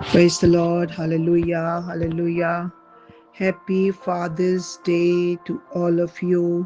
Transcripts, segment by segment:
Praise the Lord. Hallelujah. Hallelujah. Happy Father's Day to all of you.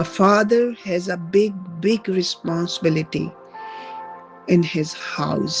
A father has a big responsibility in his house.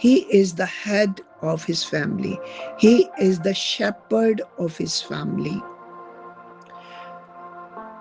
He is the head of his family. He is the shepherd of his family.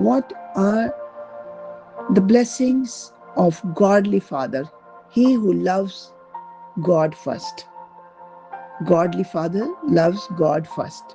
What are the blessings of godly father? He who loves God first. Godly father loves God first.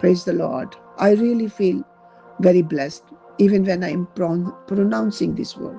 Praise the Lord. I really feel very blessed even when I am pronouncing this word.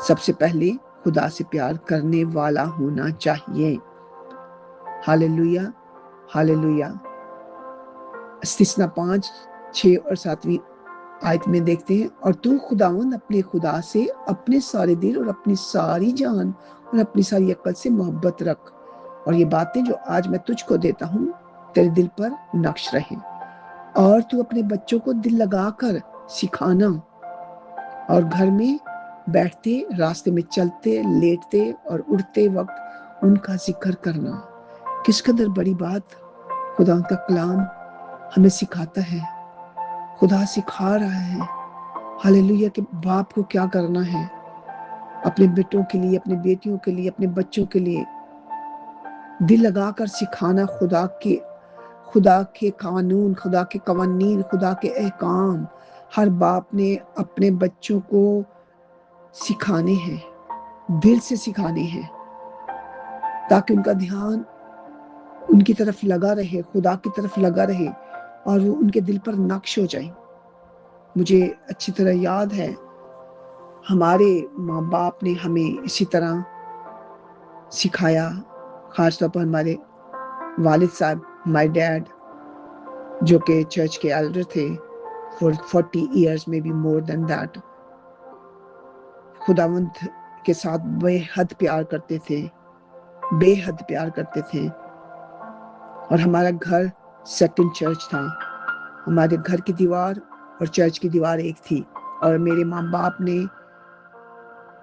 سب سے پہلے خدا سے پیار کرنے والا ہونا چاہیے۔ Hallelujah, hallelujah. استثنا 5، 6 اور 7ویں آیت میں دیکھتے ہیں، اور تو خداوند اپنے خدا سے اپنے سارے دل اور اپنی ساری جان اور اپنی ساری عقل سے محبت رکھ، اور یہ باتیں جو آج میں تجھ کو دیتا ہوں تیرے دل پر نقش رہیں، اور تو اپنے بچوں کو دل لگا کر سکھانا، اور گھر میں بیٹھتے، راستے میں چلتے، لیٹتے اور اٹھتے وقت ان کا ذکر کرنا۔ کس قدر بڑی بات خدا کا کلام ہمیں سکھاتا ہے۔ خدا سکھا رہا ہے، ہاللویا، کہ باپ کو کیا کرنا ہے اپنے بیٹوں کے لیے، اپنے بیٹیوں کے لیے، اپنے بچوں کے لیے دل لگا کر سکھانا، خدا کے قانون، خدا کے قوانین، خدا کے احکام ہر باپ نے اپنے بچوں کو سکھانے ہیں، دل سے سکھانے ہیں، تاکہ ان کا دھیان ان کی طرف لگا رہے، خدا کی طرف لگا رہے، اور وہ ان کے دل پر نقش ہو جائیں۔ مجھے اچھی طرح یاد ہے ہمارے ماں باپ نے ہمیں اسی طرح سکھایا، خاص طور پر ہمارے والد صاحب، مائی ڈیڈ، جو کہ چرچ کے ایلڈر تھے for 40 years میں بھی more than that، خداوند کے ساتھ بے حد پیار کرتے تھے، بے حد پیار کرتے تھے، اور ہمارا گھر سیکنڈ چرچ تھا۔ ہمارے گھر کی دیوار اور چرچ کی دیوار ایک تھی، اور میرے ماں باپ نے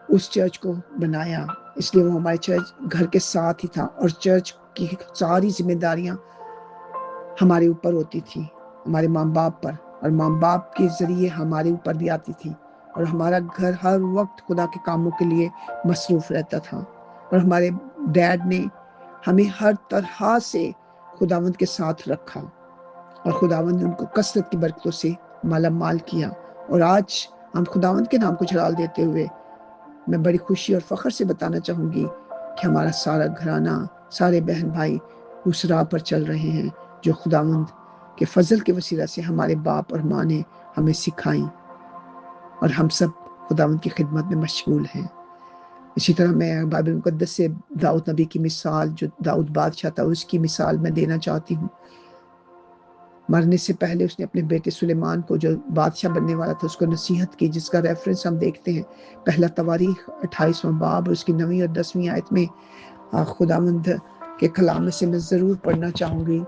اس چرچ کو بنایا، اس لیے وہ ہمارے چرچ گھر کے ساتھ ہی تھا، اور چرچ کی ساری ذمہ داریاں ہمارے اوپر ہوتی تھی، ہمارے ماں باپ پر، اور ماں باپ کے ذریعے ہمارے اوپر بھی آتی تھی، اور ہمارا گھر ہر وقت خدا کے کاموں کے لیے مصروف رہتا تھا، اور ہمارے ڈیڈ نے ہمیں ہر طرح سے خداوند کے ساتھ رکھا، اور خداوند نے ان کو کثرت کی برکتوں سے مالا مال کیا۔ اور آج ہم خداوند کے نام کو جلال دیتے ہوئے میں بڑی خوشی اور فخر سے بتانا چاہوں گی کہ ہمارا سارا گھرانہ، سارے بہن بھائی اس راہ پر چل رہے ہیں جو خداوند کے فضل کے وسیلہ سے ہمارے باپ اور ماں نے ہمیں سکھائیں، اور ہم سب خداوند کی خدمت میں مشغول ہیں۔ اسی طرح میں بائبل مقدس سے داؤد نبی کی مثال، جو داؤد بادشاہ تھا، اس کی مثال میں دینا چاہتی ہوں۔ مرنے سے پہلے اس نے اپنے بیٹے سلیمان کو، جو بادشاہ بننے والا تھا، اس کو نصیحت کی، جس کا ریفرنس ہم دیکھتے ہیں پہلا تواریخ 28واں باب اور اس کی 9ویں اور 10ویں آیت میں۔ خداوند کے کلام میں سے میں ضرور پڑھنا چاہوں گی۔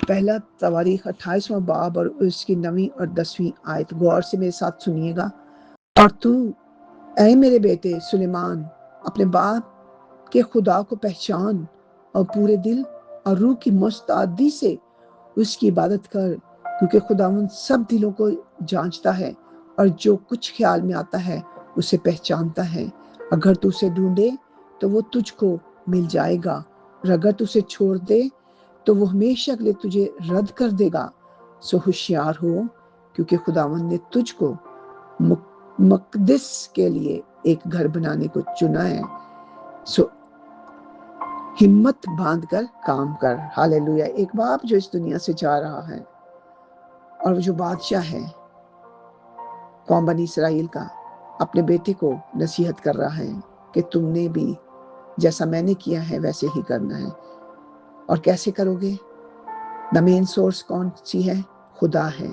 پہلا تواریخ 28واں باب اور اس کی 9ویں اور 10ویں آیت، غور سے میرے ساتھ سنیے گا۔ اور تو اے میرے بیٹے سلیمان، اپنے باپ کے خدا کو پہچان، اور پورے دل اور روح کی مستعدی سے اس کی عبادت کر، کیونکہ خداوند سب دلوں کو جانچتا ہے، اور جو کچھ خیال میں آتا ہے اسے پہچانتا ہے۔ اگر تو اسے ڈھونڈے تو وہ تجھ کو مل جائے گا، اور اگر تو اسے چھوڑ دے تو وہ ہمیشہ کے لیے تجھے رد کر دے گا۔ سو ہوشیار ہو، کیونکہ خداوند نے تجھ کو مقدس کے لیے ایک گھر بنانے کو چنا ہے۔ سو ہمت باندھ کر کام کر۔ ہاللویا۔ ایک باپ جو اس دنیا سے جا رہا ہے، اور جو بادشاہ ہے قوم بنی اسرائیل کا، اپنے بیٹے کو نصیحت کر رہا ہے کہ تم نے بھی جیسا میں نے کیا ہے ویسے ہی کرنا ہے۔ اور کیسے کرو گے؟ دا مین سورس کون سی ہے؟ خدا ہے۔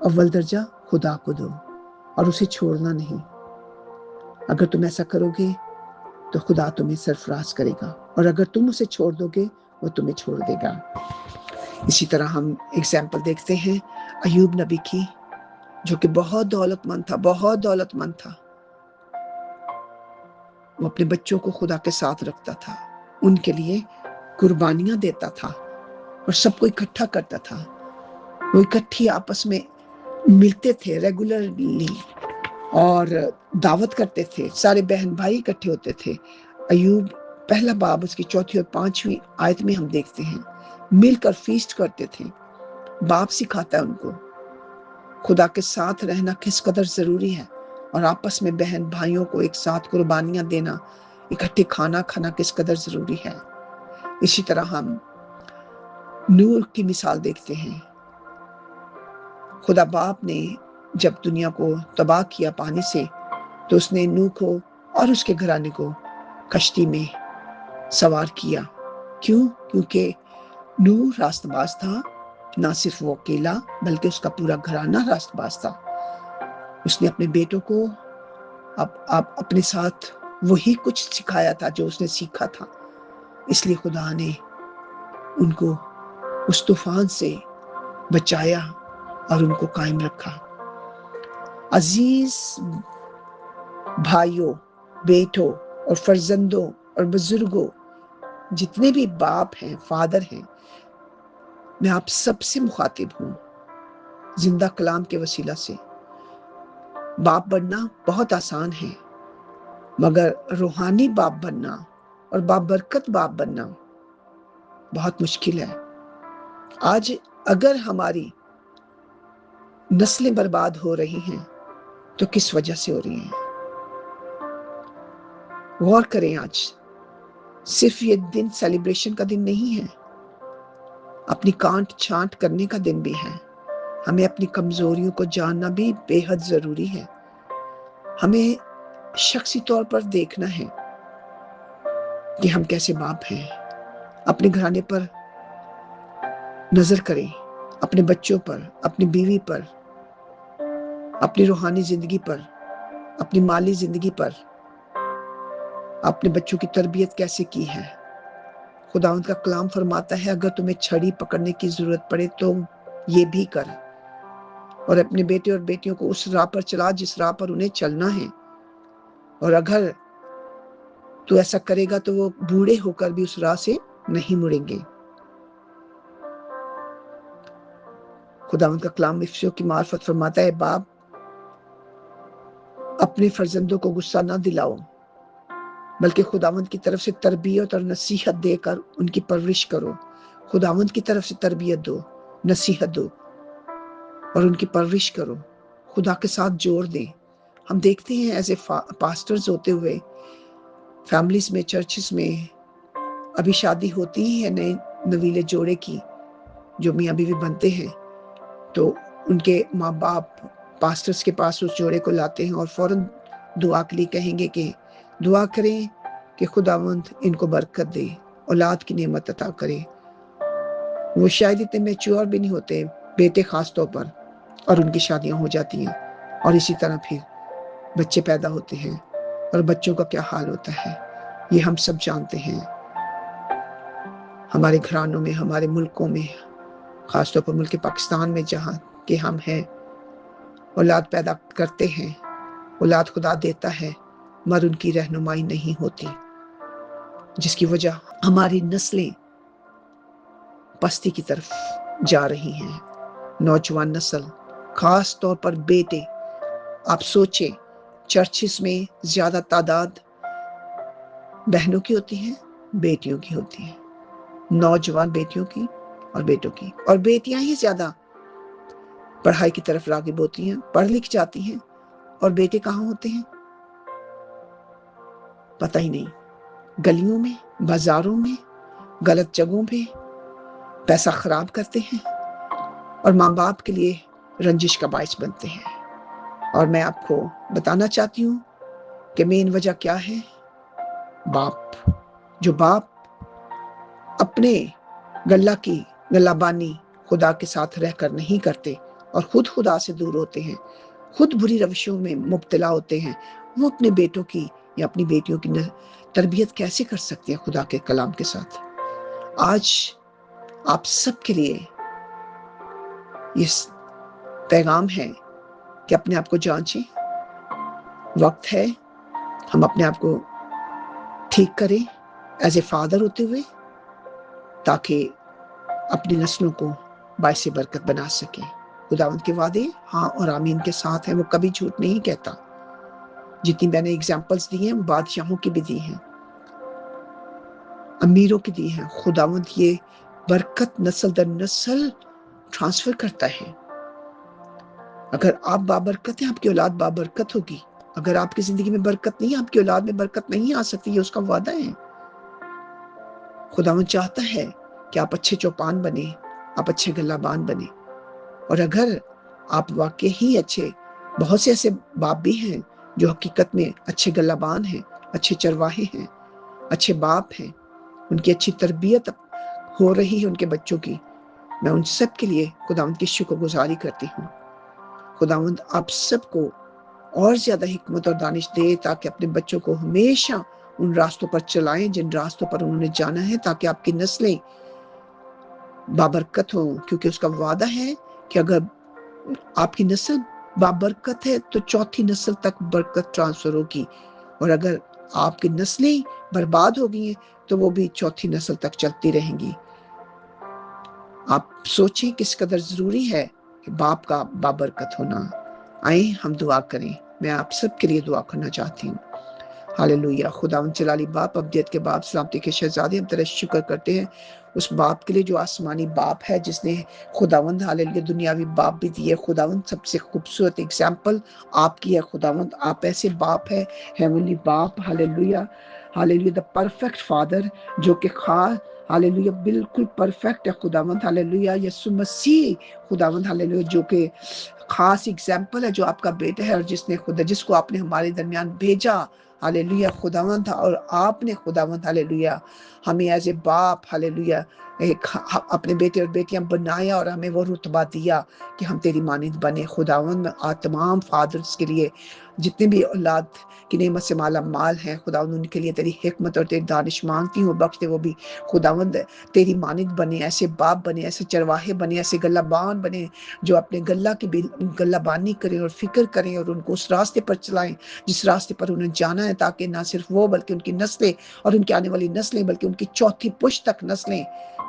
اول درجہ خدا کو دو، اور اسے چھوڑنا نہیں۔ اگر تم ایسا کرو گے تو خدا تمہیں سرفراز کرے گا، اور اگر تم اسے چھوڑ دو گے وہ تمہیں چھوڑ دے گا۔ اسی طرح ہم ایگزامپل دیکھتے ہیں ایوب نبی کی، جو کہ بہت دولت مند تھا، بہت دولت مند تھا۔ وہ اپنے بچوں کو خدا کے ساتھ رکھتا تھا، ان کے لیے قربانیاں دیتا تھا، اور سب کو اکٹھا کرتا تھا۔ وہ اکٹھی آپس میں ملتے تھے ریگولرلی، اور دعوت کرتے تھے، سارے بہن بھائی اکٹھے ہوتے تھے۔ ایوب پہلا باب اس کی 4 اور 5ویں آیت میں ہم دیکھتے ہیں مل کر فیسٹ کرتے تھے۔ باپ سکھاتا ہے ان کو خدا کے ساتھ رہنا کس قدر ضروری ہے، اور آپس میں بہن بھائیوں کو ایک ساتھ قربانیاں دینا، اکٹھے کھانا کھانا کس قدر ضروری ہے۔ اسی طرح ہم نور کی مثال دیکھتے ہیں۔ خدا باپ نے جب دنیا کو تباہ کیا پانی سے، تو اس نے نوح کو اور اس کے گھرانے کو کشتی میں سوار کیا۔ کیوں؟ کیونکہ نوح راست باز تھا، نہ صرف وہ اکیلا بلکہ اس کا پورا گھرانہ راست باز تھا۔ اس نے اپنے بیٹوں کو اپنے ساتھ وہی کچھ سکھایا تھا جو اس نے سیکھا تھا، اس لیے خدا نے ان کو اس طوفان سے بچایا اور ان کو قائم رکھا۔ عزیز بھائیوں، بیٹوں اور فرزندوں اور بزرگوں، جتنے بھی باپ ہیں، فادر ہیں، میں آپ سب سے مخاطب ہوں زندہ کلام کے وسیلہ سے۔ باپ بننا بہت آسان ہے، مگر روحانی باپ بننا اور بابرکت باپ بننا بہت مشکل ہے۔ آج اگر ہماری نسلیں برباد ہو رہی ہیں تو کس وجہ سے ہو رہی ہیں؟ غور کریں۔ آج صرف یہ دن سیلیبریشن کا دن نہیں ہے، اپنی کانٹ چھانٹ کرنے کا دن بھی ہے۔ ہمیں اپنی کمزوریوں کو جاننا بھی بے حد ضروری ہے۔ ہمیں شخصی طور پر دیکھنا ہے کہ ہم کیسے باپ ہیں۔ اپنے گھرانے پر نظر کریں، اپنے بچوں پر، اپنی بیوی پر، اپنی روحانی زندگی پر، اپنی مالی زندگی پر، اپنے بچوں کی تربیت کیسے کی ہے۔ خداوند کا کلام فرماتا ہے اگر تمہیں چھڑی پکڑنے کی ضرورت پڑے تو یہ بھی کر، اور اپنے بیٹے اور بیٹیوں کو اس راہ پر چلا جس راہ پر انہیں چلنا ہے، اور اگر تو ایسا کرے گا تو وہ بوڑھے ہو کر بھی اس راہ سے نہیں مڑیں گے۔ خداوند کا کلام افسیوں کی معرفت فرماتا ہے باپ اپنے فرزندوں کو غصہ نہ دلاؤ، بلکہ خداوند کی طرف سے تربیت اور نصیحت دے کر ان کی پرورش کرو۔ خداوند کی طرف سے تربیت دو، نصیحت دو اور ان کی پرورش کرو، خدا کے ساتھ جوڑ دیں۔ ہم دیکھتے ہیں ایز اے پاسٹرز ہوتے ہوئے فیملیز میں، چرچز میں ابھی شادی ہوتی ہی ہے نئے نویلے جوڑے کی، جو میاں بیوی بنتے ہیں، تو ان کے ماں باپ پاسٹرز کے پاس اس جوڑے کو لاتے ہیں اور فوراً دعا کے لیے کہیں گے کہ دعا کریں کہ خداوند ان کو برکت دے، اولاد کی نعمت عطا کرے۔ وہ شاید اتنے میچور بھی نہیں ہوتے، بیٹے خاص طور پر، اور ان کی شادیاں ہو جاتی ہیں، اور اسی طرح پھر بچے پیدا ہوتے ہیں، اور بچوں کا کیا حال ہوتا ہے یہ ہم سب جانتے ہیں۔ ہمارے گھرانوں میں، ہمارے ملکوں میں، خاص طور پر ملک پاکستان میں جہاں کہ ہم ہیں، اولاد پیدا کرتے ہیں، اولاد خدا دیتا ہے، مگر ان کی رہنمائی نہیں ہوتی، جس کی وجہ ہماری نسلیں پستی کی طرف جا رہی ہیں۔ نوجوان نسل، خاص طور پر بیٹے، آپ سوچیں چرچز میں زیادہ تعداد بہنوں کی ہوتی ہے، بیٹیوں کی ہوتی ہے، نوجوان بیٹیوں کی اور بیٹوں کی، اور بیٹیاں ہی زیادہ پڑھائی کی طرف راغب ہوتی ہیں، پڑھ لکھ جاتی ہیں، اور بیٹے کہاں ہوتے ہیں پتہ ہی نہیں، گلیوں میں، بازاروں میں، غلط جگہوں پہ پیسہ خراب کرتے ہیں اور ماں باپ کے لیے رنجش کا باعث بنتے ہیں۔ اور میں آپ کو بتانا چاہتی ہوں کہ مین وجہ کیا ہے؟ باپ۔ جو باپ اپنے گلہ بانی خدا کے ساتھ رہ کر نہیں کرتے اور خود خدا سے دور ہوتے ہیں، خود بری روشوں میں مبتلا ہوتے ہیں، وہ اپنے بیٹوں کی یا اپنی بیٹیوں کی تربیت کیسے کر سکتے ہیں خدا کے کلام کے ساتھ؟ آج آپ سب کے لیے یہ پیغام ہے کہ اپنے آپ کو جانچیں، وقت ہے ہم اپنے آپ کو ٹھیک کریں ایز اے فادر ہوتے ہوئے، تاکہ اپنی نسلوں کو باعث برکت بنا سکیں۔ خداوند کے وعدے ہاں اور آمین کے ساتھ ہیں، وہ کبھی جھوٹ نہیں کہتا۔ جتنی میں نے ایگزامپلس دی ہیں بادشاہوں کی بھی دی ہیں، امیروں کی دی ہیں، خداوند یہ برکت نسل در نسل ٹرانسفر کرتا ہے۔ اگر آپ بابرکت ہیں آپ کی اولاد بابرکت ہوگی، اگر آپ کی زندگی میں برکت نہیں، آپ کی اولاد میں برکت نہیں آ سکتی، یہ اس کا وعدہ ہے۔ خداوند چاہتا ہے کہ آپ اچھے چوپان بنے، آپ اچھے گلہ بان بنے، اور اگر آپ واقعی اچھے بہت سے ایسے باپ بھی ہیں جو حقیقت میں اچھے گلابان ہیں، اچھے چرواہے ہیں، اچھے باپ ہیں، ان کی اچھی تربیت ہو رہی ہے ان کے بچوں کی. میں ان سب کے لیے خداوند کی شکر گزاری کرتی ہوں. خداوند آپ سب کو اور زیادہ حکمت اور دانش دے تاکہ اپنے بچوں کو ہمیشہ ان راستوں پر چلائیں جن راستوں پر انہوں نے جانا ہے، تاکہ آپ کی نسلیں بابرکت ہوں، کیونکہ اس کا وعدہ ہے کہ اگر آپ کی نسل بابرکت ہے تو چوتھی نسل تک برکت ٹرانسفر ہوگی، اور اگر آپ کی نسلیں برباد ہو گئی ہیں تو وہ بھی چوتھی نسل تک چلتی رہیں گی. آپ سوچیں کس قدر ضروری ہے کہ باپ کا بابرکت ہونا. آئیں ہم دعا کریں. میں آپ سب کے لیے دعا کرنا چاہتی ہوں. ہاللویا. خداوند جلالی باپ، ابدیت کے باپ، سلامتی کے شہزادے، ہم تیرا شکر کرتے ہیں اس باپ کے لیے جو آسمانی باپ ہے، جس نے خداوند ہاللویا دنیاوی باپ بھی دیے. خداوند سب سے خوبصورت اگزامپل آپ کی ہے. خداوند آپ ایسے باپ ہے، ہیونلی باپ. Hallelujah hallelujah, the perfect father, جو کہ خاص ہاللویا بالکل پرفیکٹ ہے. خداوند ہاللویا یسوع مسیح خداوند ہاللویا جو کہ خاص اگزامپل ہے، جو آپ کا بیٹا ہے، اور جس کو آپ نے ہمارے درمیان بھیجا. ہاللویا خداوند، اور آپ نے خداوند ہاللویا ہمیں ایز اے باپ ہاللویا اپنے بیٹے اور بیٹیاں بنایا، اور ہمیں وہ رتبہ دیا کہ ہم تیری مانند بنے. خداوند تمام فادرز کے لیے جتنے بھی اولاد کی نعمت سے مالا مال ہیں، خداوند ان کے لیے تیری حکمت اور تیری دانش مانگتی ہوں، بخش دے وہ بھی خداوند تیری مانند بنے، ایسے باپ بنے، ایسے چرواہے بنے، ایسے گلابان بنے، جو اپنے گلہ کی گلابانی کریں اور فکر کریں اور ان کو اس راستے پر چلائیں جس راستے پر انہیں جانا ہے، تاکہ نہ صرف وہ بلکہ ان کی نسلیں اور ان کی آنے والی نسلیں، بلکہ ان کی چوتھی پشت تک نسلیں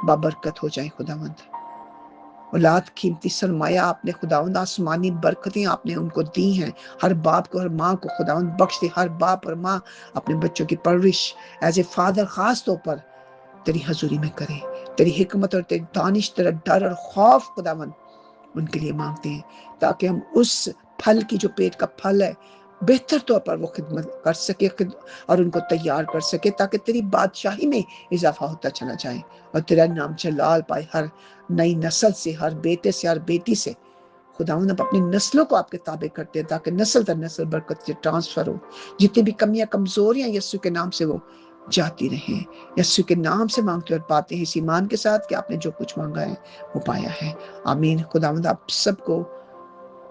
بابرکت ہو جائیں. خداوند اولاد قیمتی سرمایہ آپ نے خداوند، آسمانی برکتیں آپ نے ان کو دی ہیں. ہر باپ کو، ہر ماں کو خداوند بخش دے. ہر باپ اور ماں اپنے بچوں کی پرورش ایز اے فادر خاص طور پر تیری حضوری میں کرے. تیری حکمت اور تیری دانش، تیرا ڈر اور خوف خداوند ان کے لیے مانگتے ہیں، تاکہ ہم اس پھل کی جو پیٹ کا پھل ہے بہتر طور پر وہ خدمت کر سکے اور ان کو تیار کر سکے، تاکہ تیری بادشاہی میں اضافہ ہوتا چلا جائے اور تیرا نام جلال پائے ہر نئی نسل سے، ہر بیٹے سے، ہر بیٹی سے. خداوند اب اپنی نسلوں کو آپ کے تابع کرتے ہیں، تاکہ نسل در نسل برکت سے ٹرانسفر ہو. جتنی بھی کمیاں کمزوریاں یسوع کے نام سے وہ جاتی رہیں. یسوع کے نام سے مانگتے اور پاتے ہیں اس ایمان کے ساتھ کہ آپ نے جو کچھ مانگا ہے وہ پایا ہے. آمین. خداوند آپ سب کو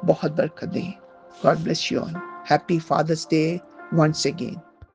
بہت برکت دیں. God bless you all. Happy Father's Day once again.